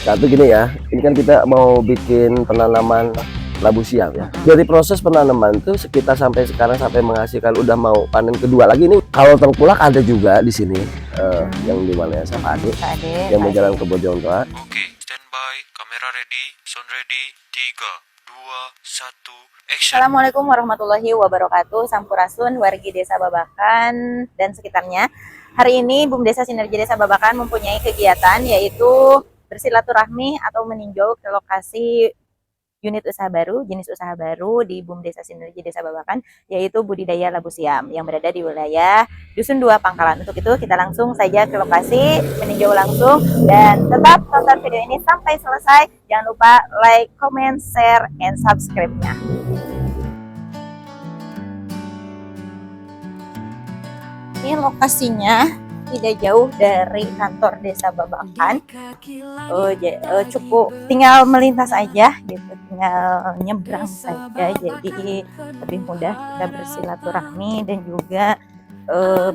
Satu gini ya, ini kan kita mau bikin penanaman labu siam ya. Dari proses penanaman tuh kita sampai sekarang sampai menghasilkan udah mau panen kedua lagi nih. Kalau tengkulak ada juga di sini, yang dimana ya sama adik yang mau jalan ke Bojonggala. Oke, standby, kamera ready, sound ready, 3, 2, 1, action. Assalamualaikum warahmatullahi wabarakatuh. Sampurasun, wargi Desa Babakan dan sekitarnya. Hari ini BUM Desa Sinergi Desa Babakan mempunyai kegiatan yaitu bersilaturahmi atau meninjau ke lokasi unit usaha baru, jenis usaha baru di BUM Desa Sinergi Desa Babakan, yaitu budidaya labu siam yang berada di wilayah Dusun 2 Pangkalan. Untuk itu kita langsung saja ke lokasi, meninjau langsung, dan tetap tonton video ini sampai selesai. Jangan lupa like, comment, share, and subscribe-nya. Ini lokasinya tidak jauh dari kantor Desa Babakan. Cukup tinggal melintas aja gitu, tinggal nyebrang saja, jadi lebih mudah kita bersilaturahmi dan juga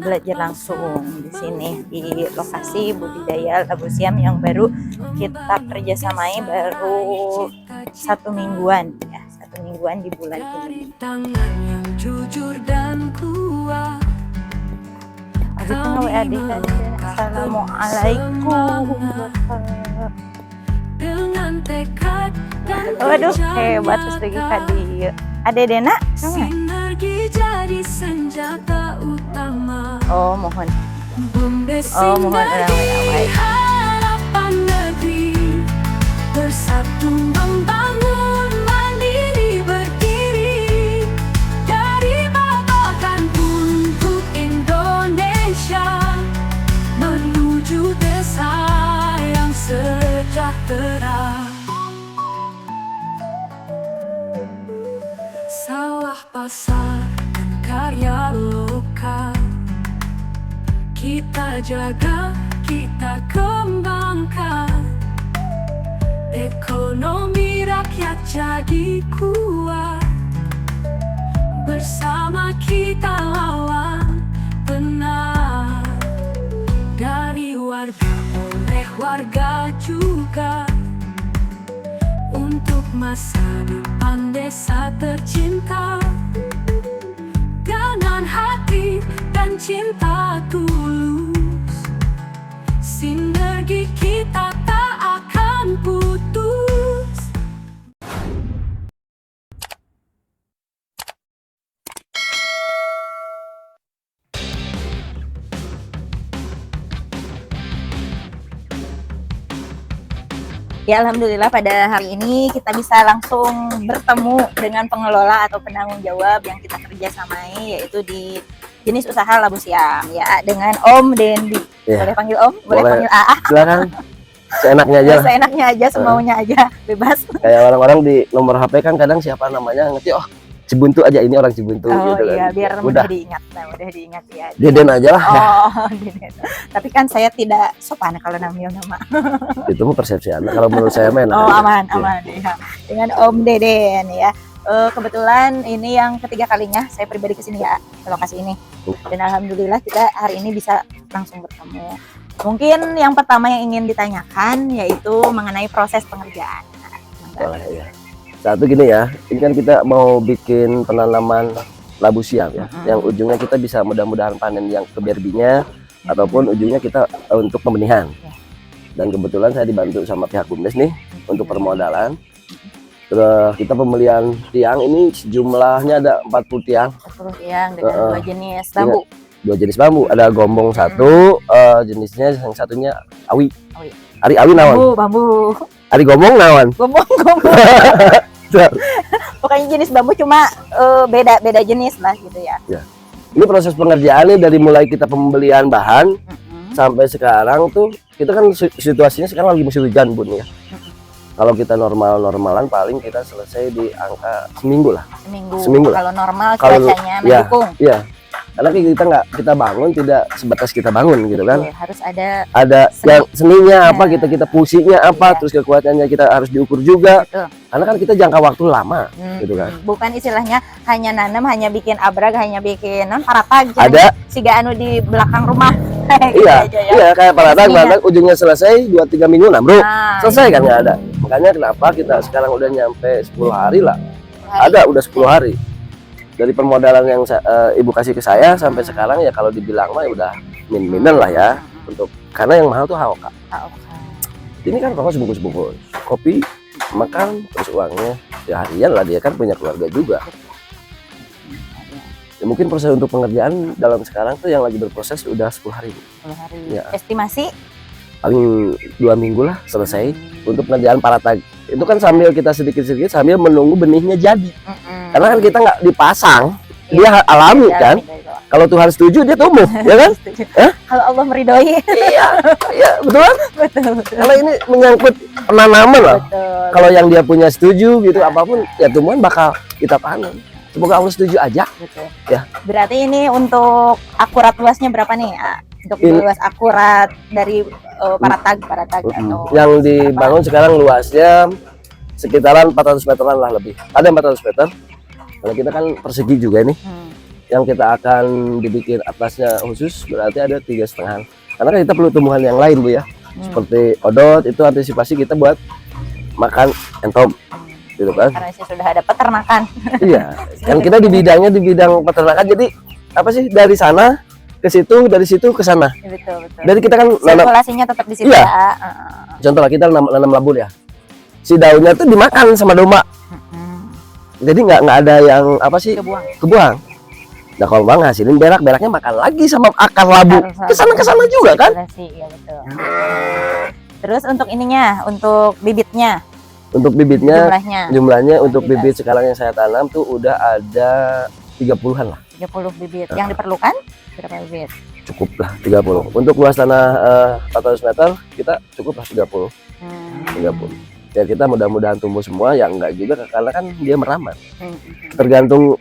belajar langsung di sini di lokasi budidaya labu siam yang baru kita kerjasamai baru 1 mingguan ya, 1 mingguan di bulan ini. Jujur dan kuat. Assalamualaikum. Waduh, hebat Sri Kadi. Ade Dena, Sinergi jadi senjata utama. oh mohon Sinergi harapan negeri, bersatu membangun mandiri berdiri, dari Babakan untuk Indonesia, menuju desa yang sejahtera. Sawah pasar karya lokal, kita jaga, kita kembangkan, ekonomi rakyat jadi kuat, bersama kita lawan benar, dari warga oleh warga juga, untuk masa depan desa tercinta, dengan hati dan cinta tulus, sinergi kita tak akan putus. ya, alhamdulillah pada hari ini kita bisa langsung bertemu dengan pengelola atau penanggung jawab yang kita kerjasamai, yaitu di jenis usaha labu siam ya, dengan Om Dendi. Ya. Boleh panggil Om, boleh Boleh. panggil AA, Silakan, seenaknya aja lah. seenaknya aja, semaunya aja, bebas. Kayak orang-orang di nomor HP kan kadang siapa namanya ngerti, oh Cibuntu aja, ini orang Cibuntu Oh gitu iya, kan. biar Udah, mudah diingat, mudah diingat ya. Deden aja lah. Oh, Deden. Tapi kan saya tidak sopan kalau namanya nama. Itu mah persepsi Anda. Kalau menurut saya mah enak Oh, aja. aman, Ya. aman ya. Dengan Om Deden ya. Kebetulan ini yang ketiga kalinya saya pribadi kesini ya, ke lokasi ini. Dan alhamdulillah kita hari ini bisa langsung bertemu. Mungkin yang pertama yang ingin ditanyakan yaitu mengenai proses pengerjaan. Boleh, ya. Satu gini ya, ini kan kita mau bikin penanaman labu siam ya, yang ujungnya kita bisa mudah-mudahan panen yang ke berbinya, ataupun ujungnya kita untuk pembenihan. Dan kebetulan saya dibantu sama pihak BUMDes nih untuk permodalan. Terus kita pembelian tiang ini jumlahnya ada 40 tiang, 40 tiang dengan 2 jenis bambu. 2 jenis bambu, ada gombong satu, jenisnya yang satunya awi. Awi. Ari awi nawan, Bambu. ari gombong nawan. Gombong. Pokoknya jenis bambu, cuma beda jenis lah gitu ya. Ini proses pengerjaannya dari mulai kita pembelian bahan sampai sekarang tuh kita kan situasinya sekarang lagi musim hujan Bun ya. Kalau kita normal-normalan paling kita selesai di angka seminggu lah. Seminggu lah. Kalau normal Kalau cuacanya ya, mendukung. Iya. Karena kita bangun tidak sebatas kita bangun gitu kan. Betul, harus ada Ada seni. yang seninya apa, Nah, kita fungsinya apa, iya. terus kekuatannya kita harus diukur juga. betul. Karena kan kita jangka waktu lama gitu kan. Bukan istilahnya hanya nanam, hanya bikin abrag, hanya bikin non parapag. Ada Siga anu di belakang rumah Iya, aja ya. iya kayak paradag, Resminya. paradag ujungnya selesai 2-3 minggu nah bro. Nah, Selesai kan nggak ada. Makanya kenapa kita sekarang udah nyampe 10 hari lah. Ada udah 10 hari. Dari permodalan yang ibu kasih ke saya sampai sekarang ya kalau dibilang mah ya udah min-minan lah ya. Untuk karena yang mahal tuh HOK. Ini kan rokok sebungkus-bungkus, kopi, makan, terus uangnya ya harian lah, dia kan punya keluarga juga. Ya, mungkin proses untuk pengerjaan dalam sekarang tuh yang lagi berproses udah 10 hari. 10 hari. Ya. Estimasi Paling 2 minggu lah selesai untuk pengerjaan paratag. Itu kan sambil kita sedikit-sedikit sambil menunggu benihnya jadi. Karena kan kita nggak dipasang, dia alami ya, kan. gitu. Kalau Tuhan setuju dia tumbuh, ya kan? Setuju. Hah? Kalau Allah meridhoi. Iya, iya betul kan? Betul, betul. Kalau ini menyangkut penanaman lah. Betul. Kalau yang dia punya setuju gitu apapun ya tumbuhan bakal kita panen. Semoga Allah setuju aja. Betul. Ya. Berarti ini untuk akurat luasnya berapa nih? Untuk Ini- luas akurat dari paratag atau Yang dibangun sekarang luasnya sekitaran 400 meteran lah lebih. Ada 400 meter. Kalau kita kan persegi juga nih. Yang kita akan dibikin atasnya khusus berarti ada 3,5. Karena kan kita perlu tumbuhan yang lain bu ya. Seperti odot itu antisipasi kita buat makan entok gitu kan. karena sih sudah ada peternakan. Iya, kan kita di bidang peternakan. Jadi apa sih dari sana ke situ, dari situ ke sana. Betul, betul. Dari kita kan nanam, Sirkulasinya tetap di situ Iya. ya. contoh lah kita nanam labu ya. Si daunnya tuh dimakan sama domba. Jadi nggak ada yang apa sih Kebuang. kebuang. Nah kalau bang hasilin beraknya makan lagi sama akar labu. Kesana juga kan. Sirkulasi, iya betul. Terus untuk ininya, untuk bibitnya, Untuk bibitnya jumlahnya untuk Bebas. bibit sekarang yang saya tanam tuh udah ada 30-an lah. 30 bibit. Yang diperlukan berapa bibit? Cukup lah 30. Untuk luas tanah 400 meter kita cukup lah 30. 30. Ya kita mudah-mudahan tumbuh semua, ya enggak juga karena kan dia merambat. Tergantung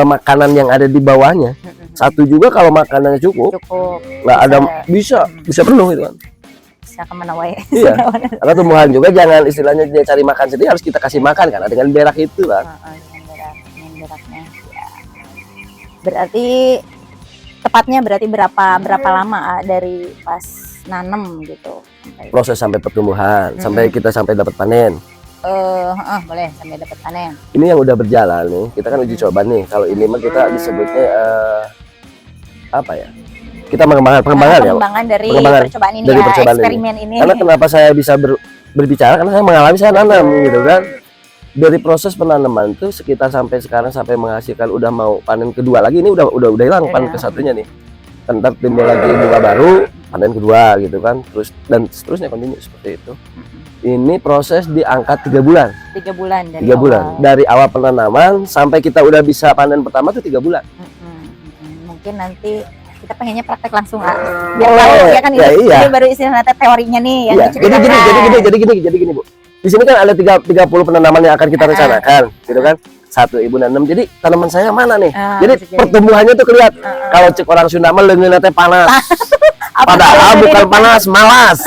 makanan yang ada di bawahnya. Satu juga kalau makanannya cukup, Cukup. nggak ada bisa penuh gitu kan. Bisa kemana wae. Iya. Karena tumbuhan juga jangan istilahnya dia cari makan sendiri, harus kita kasih makan karena dengan berak itu kan. Dengan beraknya. Ya. Berarti tepatnya berapa lama dari pas nanem gitu? Proses sampai pertumbuhan, sampai kita dapat panen. Boleh sampai dapat panen. Ini yang udah berjalan nih, kita kan uji coba nih. Kalau ini mah kita disebutnya apa ya? Kita pengembangan ya. Pengembangan dari Pengembangan percobaan ini dari ya, percobaan eksperimen ini. Karena kenapa saya bisa berbicara karena saya mengalami, saya nanam gitu kan. Dari proses penanaman tuh sekitar sampai sekarang sampai menghasilkan udah mau panen kedua lagi, ini udah hilang panen ke satunya nih. Ntar timbul lagi bunga baru, panen kedua gitu kan. Terus dan seterusnya kontinu seperti itu. Ini proses diangkat 3 bulan. 3 bulan dari 3 bulan. awal. Dari awal penanaman sampai kita udah bisa panen pertama tuh 3 bulan. Mungkin nanti kita pengennya praktek langsung biar Oh, tahu ya kan ya, itu. iya. Ini baru istilah teorinya nih yang Iya. diceritakan. Jadi gini Bu. Di sini kan ada 30 penanaman yang akan kita rencanakan, gitu kan? Satu ibu nanam. Jadi tanaman saya mana nih? Jadi bisa jadi. pertumbuhannya tuh kelihatan. Kalau cek orang Sunda mah leungeunna teh panas. Padahal bukan panas, malas.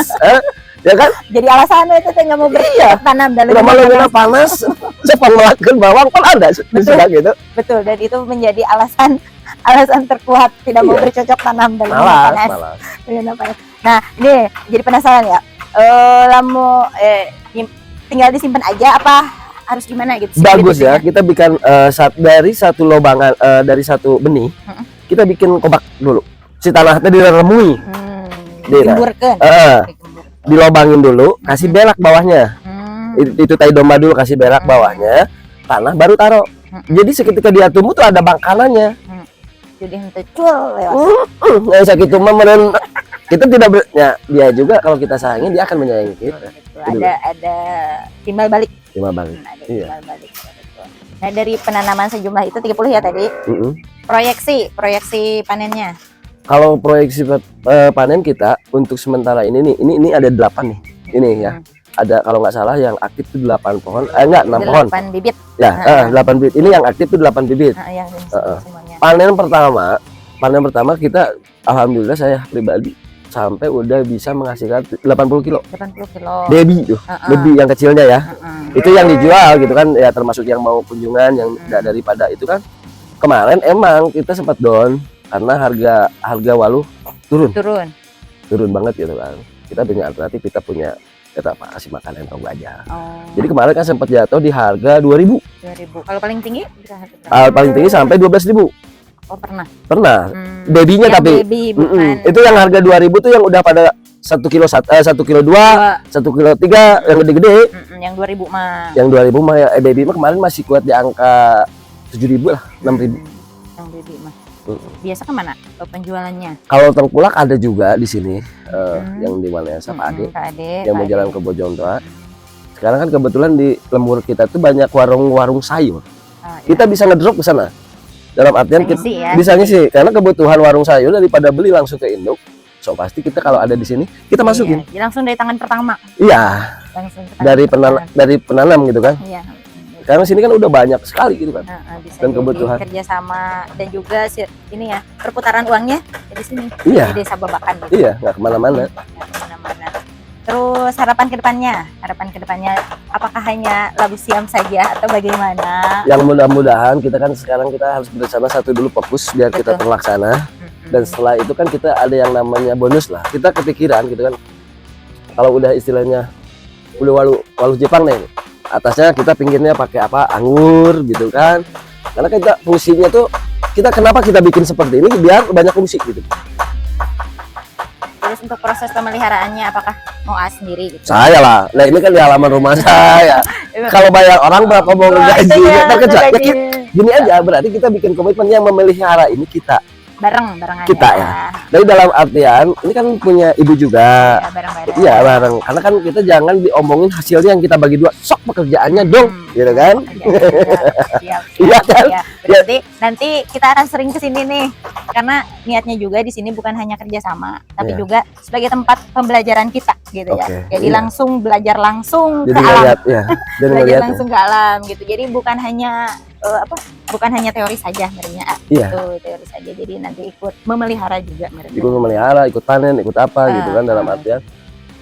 Ya kan? Jadi alasan itu teh nggak mau bertanam dalam Udah malah leungeunna panas, sepang melakeun bawang kan ada di Sunda gitu. Betul, dan itu menjadi alasan terkuat tidak mau Iya. bercocok tanam dalam Malas. panas. Nah, ini jadi penasaran ya. Tinggal disimpan aja apa harus gimana gitu sih Bagus ya, bibitnya? kita bikin dari satu lobangan, dari satu benih, kita bikin kobak dulu. Si tanahnya diremui, Digemburkeun. dilobangin dulu, kasih berak bawahnya. Itu tai domba dulu, kasih berak bawahnya, tanah baru taruh. Jadi seketika dia tumbuh tuh ada bangkanannya. Jadi henteu cul lewat. Nggak usah gitu mah meren. Kita tidak ya, dia juga kalau kita sayangin dia akan menyayangi kita. Ada timbal balik. Timbal balik. Ada Iya. timbal balik. Betul. Nah, dari penanaman sejumlah itu 30 ya tadi. Proyeksi panennya. Kalau proyeksi panen kita untuk sementara ini ada 8 nih. Ini ya. Ada kalau nggak salah yang aktif itu 8 pohon. Enggak, 6 pohon. 8 bibit. Ya, 8 bibit. Ini yang aktif itu 8 bibit. Yang semuanya. Panen pertama kita alhamdulillah saya pribadi sampai udah bisa menghasilkan 80 kilo. 80 kilo. Baby tuh. Baby yang kecilnya ya. Itu yang dijual gitu kan ya, termasuk yang mau kunjungan yang daripada itu kan. Kemarin emang kita sempat down karena harga walu turun. turun banget gitu kan. Kita punya alternatif, kita punya kita apa kasih makan yang tahu aja. Oh, Jadi kemarin kan sempat jatuh di harga 2.000. 2000. Kalau paling tinggi bisa harga berapa? Paling tinggi sampai 12.000. Oh, pernah. Pernah. Babynya Yang tapi baby, bukan. itu yang harga 2.000 tuh yang udah pada 1 kilo 1 kilo 2, 1 kilo 3 yang gede-gede. Yang 2000 mah. Yang 2.000 mah baby mah kemarin masih kuat di angka 7.000 lah, 6.000. Yang baby mah. Biasa kemana penjualannya? Kalau tengkulak ada juga di sini, yang di mana Pak Ade, Pak Ade, yang mau Pak jalan Ade. ke Bojongtoa. Sekarang kan kebetulan di lembur kita tuh banyak warung-warung sayur. Oh, iya. Kita bisa ngedrop ke sana. Dalam artian Bisa ngisi ya. bisa ngisi karena kebutuhan warung sayur daripada beli langsung ke induk. So pasti kita kalau ada di sini kita masukin. Iya, langsung dari tangan pertama. Iya, Langsung ke tangan dari pertama. dari penanam gitu kan. Iya. Karena sini kan udah banyak sekali gitu kan. Bisa Dan jadi kebutuhan. kerjasama dan juga ini ya perputaran uangnya di sini Iya. di Desa Babakan gitu. Iya, nggak kemana-mana. Nggak kemana-mana. Terus harapan kedepannya apakah hanya labu siam saja atau bagaimana? Yang mudah-mudahan kita kan sekarang kita harus bersama satu dulu fokus biar kita Betul. terlaksana. Dan setelah itu kan kita ada yang namanya bonus lah. Kita kepikiran gitu kan. Kalau udah istilahnya udah walu Jepang nih. Atasnya kita pinggirnya pakai apa? Anggur gitu kan. Karena kita fungsinya tuh kenapa kita bikin seperti ini biar banyak fungsi gitu. Terus untuk proses pemeliharaannya apakah mau sendiri gitu? Saya lah. Nah ini kan di halaman rumah saya. Kalau bayar orang berapa mau gaji? Gini aja berarti kita bikin komitmen yang memelihara ini kita. Bareng aja. Kita ya. Dari dalam artian ini kan punya ibu juga. Ya, bareng-bareng. Iya bareng. Karena kan kita jangan diomongin hasilnya yang kita bagi dua. Sok pekerjaannya dong, gitu kan? Siap. Iya kan? Ya. Berarti nanti kita akan sering ke sini nih. Karena niatnya juga di sini bukan hanya kerjasama, tapi Iya. juga sebagai tempat pembelajaran kita gitu ya. Oke, Jadi iya. langsung belajar langsung Jadi ke alam. ngeliat ya. Dan Belajar ngeliat. langsung ke alam gitu. Jadi bukan hanya bukan hanya teori saja sebenarnya. Iya. Itu teori saja. Jadi nanti ikut memelihara juga Ikut sebenarnya. memelihara, ikut panen, ikut apa gitu kan dalam artian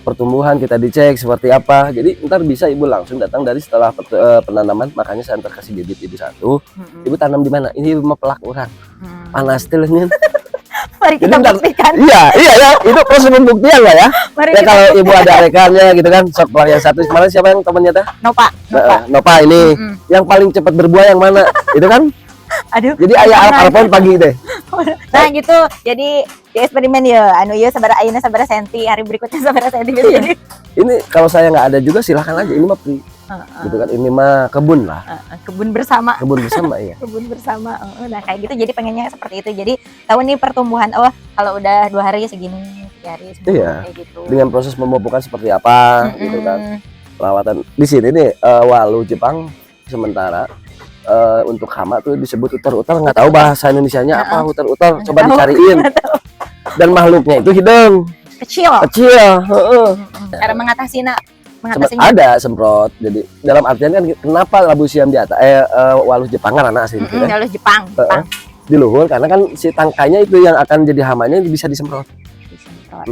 pertumbuhan kita dicek seperti apa. Jadi ntar bisa ibu langsung datang dari setelah penanaman. Makanya saya ntar kasih bibit ibu satu. Ibu tanam di mana? Ini ibu mau pelak orang. Panas tilnya. Mari kita Jadi ntar- buktikan. Iya ya. Itu proses pembuktian lah ya. Mari Ya kita kalau ibu ada rekannya gitu kan. Sok pelak yang satu. Kemarin siapa yang temannya teh? Nopa. Nopa ini. Yang paling cepat berbuah yang mana? Itu kan. Aduh. Jadi ayah Alparpon pagi deh. Nah gitu. Jadi di eksperimen ya anu ya sabara ayeuna sabara senti, hari berikutnya sabara senti gitu. Jadi Ini kalau saya nggak ada juga silahkan aja. Ini mah free. Gitu kan. Ini mah kebun lah. kebun bersama. Kebun bersama ya. Kebun bersama. Nah kayak gitu jadi pengennya seperti itu. Jadi tahu nih pertumbuhan kalau udah 2 hari segini, 3 hari segini Iya. kayak gitu. Dengan proses pemupukan seperti apa gitu kan. Perawatan di sini nih walu Jepang sementara untuk hama tuh disebut utar-utar, nggak tahu bahasa Indonesianya apa utar-utar, coba tahu. dicariin. Dan makhluknya itu hidung Kecil. kecil, heeh. Cara mengatasinya mengatasinya. Ada semprot. Jadi dalam artian kan kenapa labu siam di atas walu Jepang kan anak asli gitu ya. Kalau Jepang. Di luhur karena kan si tangkainya itu yang akan jadi hamanya bisa disemprot. Disemprot.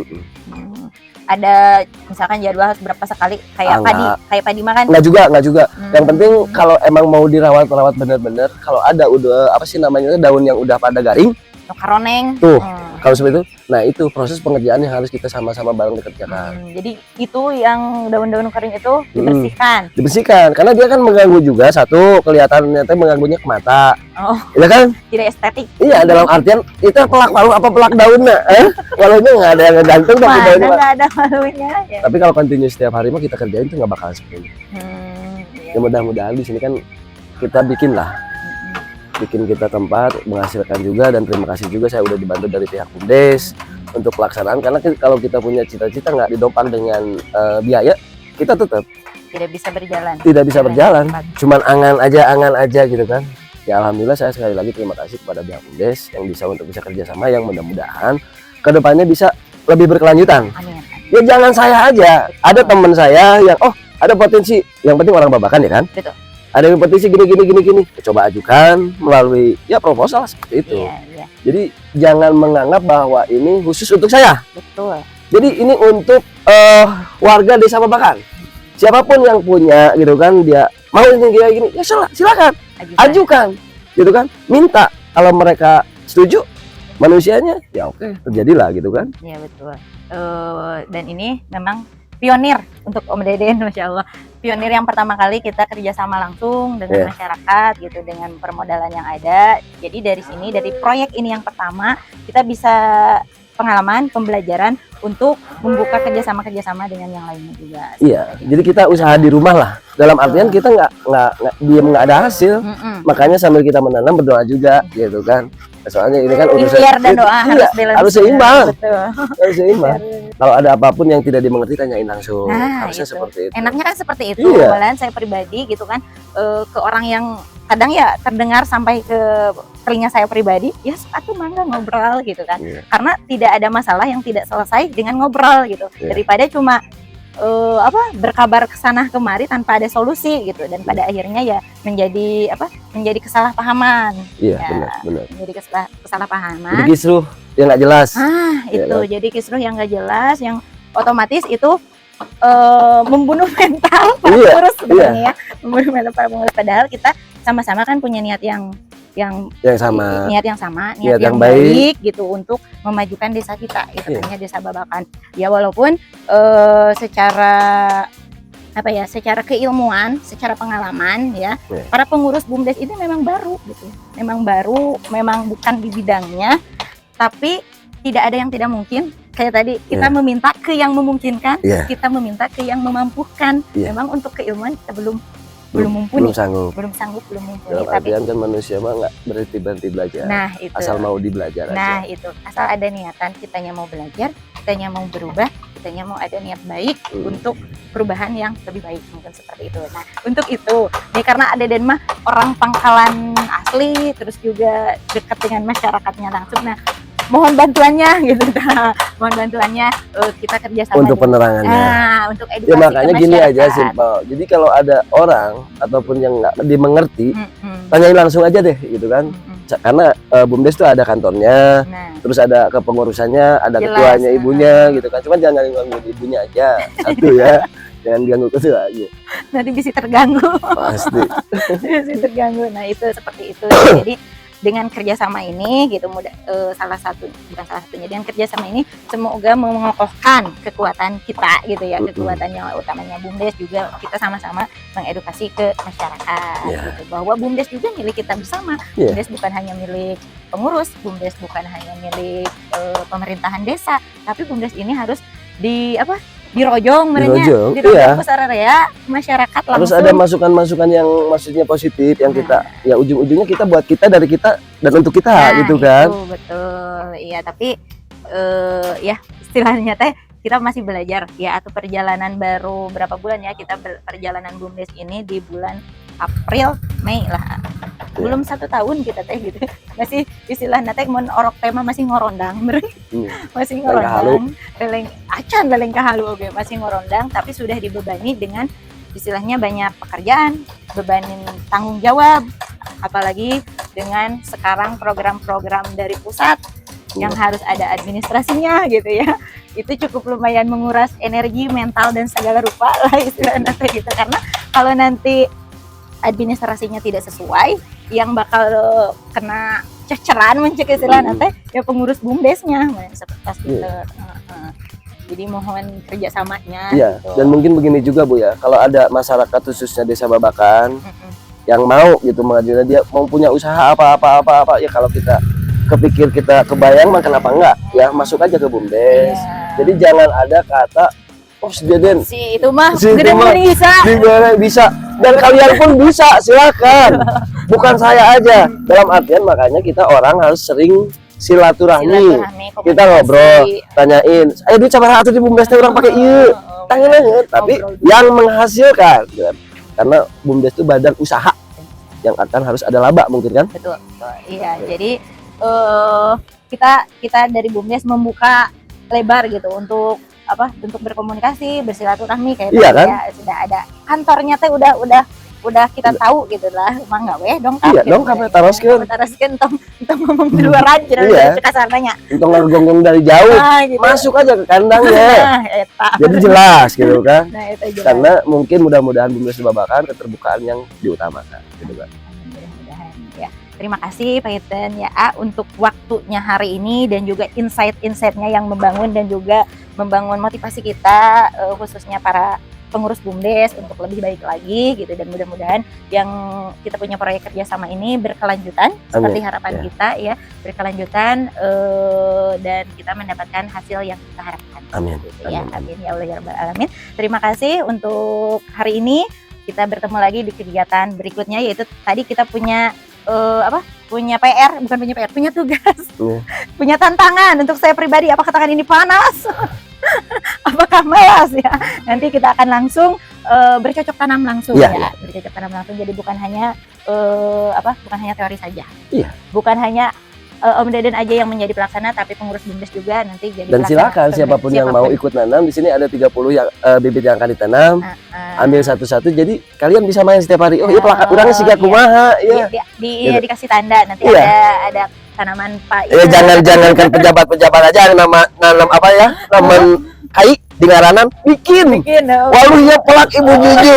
Ada misalkan jadwal harus berapa sekali kayak Enggak. kayak padi makan. Nggak juga. Yang penting kalau emang mau dirawat bener-bener, kalau ada udah apa sih namanya daun yang udah pada garing, Karoneng. tuh kalau seperti itu, nah itu proses pengerjaan yang harus kita sama-sama bareng dikerjakan. Jadi itu yang daun-daun kering itu dibersihkan. Dibersihkan, karena dia kan mengganggu juga satu kelihatannya teh mengganggunya ke mata, Oh, ya kan? tidak estetik. Iya dalam artian itu pelak walu apa pelak daunnya, walunya nggak ada yang ngegantung tapi Mana daunnya. nggak ada malunya. Ya. Tapi kalau continue setiap hari mah kita kerjain tuh nggak bakal seperti ini. Iya. Ya mudah-mudahan di sini kan kita bikin lah. Bikin kita tempat menghasilkan juga, dan terima kasih juga saya udah dibantu dari pihak BUMDes untuk pelaksanaan, karena kalau kita punya cita-cita nggak didopang dengan biaya, kita tetap Tidak bisa berjalan. tidak bisa berjalan, cuman angan aja gitu kan. Ya alhamdulillah saya sekali lagi terima kasih kepada pihak BUMDes yang bisa kerjasama, yang mudah-mudahan kedepannya bisa lebih berkelanjutan. Amin. Ya jangan saya aja, ada teman saya yang ada potensi, yang penting orang Babakan ya kan. Betul. Ada yang potensi gini. Coba ajukan melalui ya proposal seperti itu. Iya. Jadi jangan menganggap bahwa ini khusus untuk saya. Betul. Jadi ini untuk warga Desa Babakan. Siapapun yang punya gitu kan, dia mau ini kayak gini, ya silakan Ajukan. ajukan gitu kan. Minta kalau mereka setuju manusianya ya oke terjadilah gitu kan. Iya betul. Dan ini memang pionir untuk Om Deden, Masya Allah. Pionir yang pertama kali kita kerjasama langsung dengan masyarakat gitu, dengan permodalan yang ada. Jadi dari sini, dari proyek ini yang pertama, kita bisa pengalaman, pembelajaran untuk membuka kerjasama dengan yang lainnya juga. Iya, jadi kita usaha di rumah lah. Dalam artian kita nggak diam nggak ada hasil. Makanya sambil kita menanam berdoa juga, gitu kan. Soalnya ini kan urusan Ikhtiar dan doa harus seimbang. Betul. Harus seimbang. Kalau ada apapun yang tidak dimengerti tanyain langsung. Nah, Harusnya itu. seperti itu. Enaknya kan seperti itu. Iya. Malahan saya pribadi gitu kan, ke orang yang kadang ya terdengar sampai ke telinga saya pribadi, ya atuh mangga ngobrol gitu kan. Iya. Karena tidak ada masalah yang tidak selesai dengan ngobrol gitu. Iya. Daripada cuma berkabar kesana kemari tanpa ada solusi gitu, dan pada akhirnya ya menjadi kesalahpahaman. Iya, Ya, benar. menjadi kesalahpahaman. Jadi kisruh yang nggak jelas. Itu Ya, jadi kisruh yang nggak jelas, yang otomatis itu membunuh mental para Iya, pengurus sebenarnya ya, membunuh mental para pengurus. Padahal kita sama-sama kan punya niat yang sama. niat yang Niat yang baik gitu untuk memajukan desa kita, itu Iya. namanya Desa Babakan. Ya walaupun secara keilmuan, secara pengalaman ya, Iya. para pengurus BUMDes ini memang baru gitu. Memang bukan di bidangnya, tapi tidak ada yang tidak mungkin. Kayak tadi kita Iya. meminta ke yang memungkinkan, Iya. kita meminta ke yang memampukan. Iya. Memang untuk keilmuan kita belum mumpuni, Belum sanggup. belum sanggup, belum mumpuni. Dalam Tapi artian kan manusia mah nggak berhenti belajar. nah itu. Asal mau dibelajar Nah aja. itu, asal ada niatan, kitanya mau belajar, kitanya mau berubah, kitanya mau ada niat baik untuk perubahan yang lebih baik, mungkin seperti itu. Nah untuk itu, nih karena ada dan mah orang Pangkalan asli, terus juga dekat dengan masyarakatnya langsung. Nah mohon bantuannya gitu, mohon bantuannya, kita kerjasama Untuk juga. penerangannya. Nah untuk edukasi Ya makanya ke gini aja masyarakat. simpel. Jadi kalau ada orang ataupun yang nggak dimengerti, Mm-mm. tanyain langsung aja deh gitu kan. Mm-mm. Karena BUMDes itu ada kantornya, Nah terus ada kepengurusannya, ada Jelas. ketuanya, ibunya gitu kan. Cuman jangan ganggu ibunya aja. Satu ya. Jangan ganggu ketua aja. nanti bisa terganggu. Pasti. Masih terganggu. Nah itu seperti itu. Jadi dengan kerjasama ini gitu, bukan salah satunya, dengan kerjasama ini semoga mengokohkan kekuatan kita gitu ya, kekuatan yang utamanya BUMDes, juga kita sama-sama mengedukasi ke masyarakat Ya. gitu, bahwa BUMDes juga milik kita bersama. Ya. BUMDes bukan hanya milik pengurus, BUMDes bukan hanya milik pemerintahan desa, tapi BUMDes ini harus dirojong merenya, Dirojong, dirojong iya. ke sararea masyarakat langsung. Harus ada masukan-masukan yang maksudnya positif yang kita ya ujung-ujungnya kita buat kita, dari kita dan untuk kita gitu kan. Itu betul. Iya, tapi ya istilahnya teh kita masih belajar ya, atau perjalanan baru berapa bulan ya, kita perjalanan BUMDes ini di bulan April, Mei lah. Belum 1 tahun kita teh gitu. Masih istilahnya teh mun orok tema masih ngorondang, masih ngorondang. Leleng kahalu oge, masih ngorondang, tapi sudah dibebani dengan istilahnya banyak pekerjaan, bebanin tanggung jawab, apalagi dengan sekarang program-program dari pusat yang harus ada administrasinya gitu ya. Itu cukup lumayan menguras energi, mental dan segala rupa lah istilahnya teh gitu. Karena kalau nanti administrasinya tidak sesuai, yang bakal kena ceceran mencek istilahnya teh ya pengurus BUMDesnya seperti itu. Jadi mohon kerjasamanya. Iya, gitu. dan mungkin begini juga Bu ya, kalau ada masyarakat khususnya Desa Babakan yang mau gitu mengajukan, dia mau punya usaha apa ya, kalau kita kepikir, kita kebayang mah kenapa enggak ya, masuk aja ke BUMDes. Iya. Jadi jangan ada kata oh si Deden Si itu mah Si itu gede mah bisa. bisa, dan kalian pun bisa, silakan. Bukan saya aja. Dalam artian makanya kita orang harus sering silaturahmi. Kita ngobrol, tanyain, ayo duit sabaraha atuh di BUMDes teh urang pakai ieu. Tanyain, tapi yang menghasilkan gitu kan. Karena BUMDes itu badan usaha yang akan harus ada laba mungkin kan. Betul. Iya, jadi kita dari BUMDes membuka lebar gitu untuk berkomunikasi, bersilaturahmi kayak Iya, tadi kan? ya, sudah ada kantornya teh udah kita tahu gitu lah, mangga weh dong Iya, dong kami taroskeun. tong ngomong di luar aja Iya. kasarnya. Untuk ngegonggong dari jauh, Nah, gitu. masuk aja ke kandangnya. Nah, eta. Jadi jelas gitu kan. Nah, itu jelas. Karena mungkin mudah-mudahan BUMDes Babakan keterbukaan yang diutamakan gitu kan. Mudah-mudahan ya. Terima kasih Pak Iten ya untuk waktunya hari ini dan juga insight-insightnya yang membangun dan juga membangun motivasi kita khususnya para pengurus BUMDes untuk lebih baik lagi gitu, dan mudah-mudahan yang kita punya proyek kerjasama ini berkelanjutan seperti harapan kita ya, berkelanjutan dan kita mendapatkan hasil yang kita harapkan. Amin. Gitu, ya, amin ya Allah ya Rabbal Alamin. Terima kasih untuk hari ini. Kita bertemu lagi di kegiatan berikutnya, yaitu tadi kita punya punya PR, bukan punya PR, punya tugas, punya tantangan untuk saya pribadi. Apakah tangan ini panas? Apakah malas ya? Nanti kita akan langsung bercocok tanam langsung ya. Bercocok tanam langsung. Jadi bukan hanya bukan hanya teori saja. Iya. Bukan hanya Om Deden aja yang menjadi pelaksana, tapi pengurus BUMDes juga nanti jadi Dan silakan siapapun yang mau ikut nanam. Di sini ada 30 yang bibit yang akan ditanam. Ambil satu-satu, jadi kalian bisa main setiap hari. Oh iya, orangnya siga kumaha ya. Dikasih tanda nanti ada tanaman Pak. Jangan kan pejabat-pejabat aja yang nanam apa ya? Naman kai di ngaranan bikin. Waluhnya pelak Ibu Juju.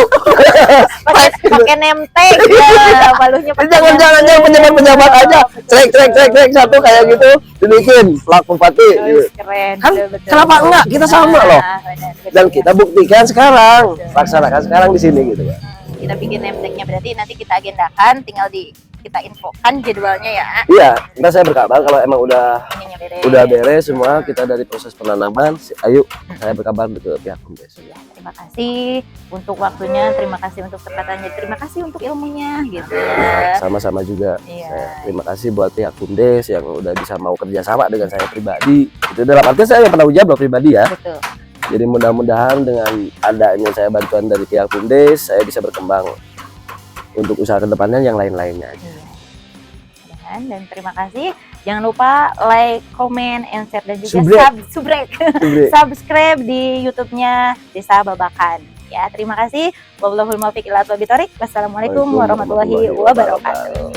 Pakai nemtek ya, waluhnya Jangan pejabat aja. Trek satu kayak gitu dibikin pelak bupati. Keren. Kan kenapa enggak? Kita sama loh. Dan kita buktikan sekarang, laksanakan sekarang di sini gitu ya. Kita bikin nemteknya, berarti nanti kita agendakan, tinggal kita infokan jadwalnya ya. Iya, ntar saya berkabar kalau emang udah Ininya beres semua, kita dari proses penanaman. Ayo, saya berkabar ke pihak BUMDes. Ya, terima kasih untuk waktunya, terima kasih untuk kesempatannya, terima kasih untuk ilmunya gitu ya. Sama-sama juga. Iya. Saya terima kasih buat pihak BUMDes yang udah bisa mau kerjasama dengan saya pribadi. Itu dalam artian saya yang pernah ujian loh pribadi ya. Betul. Jadi mudah-mudahan dengan adanya saya bantuan dari pihak BUMDes, saya bisa berkembang untuk usaha kedepannya yang lain-lainnya. Dan terima kasih. Jangan lupa like, comment, and share, dan juga subscribe di YouTube-nya Desa Babakan. Ya, terima kasih. Wassalamualaikum warahmatullahi wabarakatuh.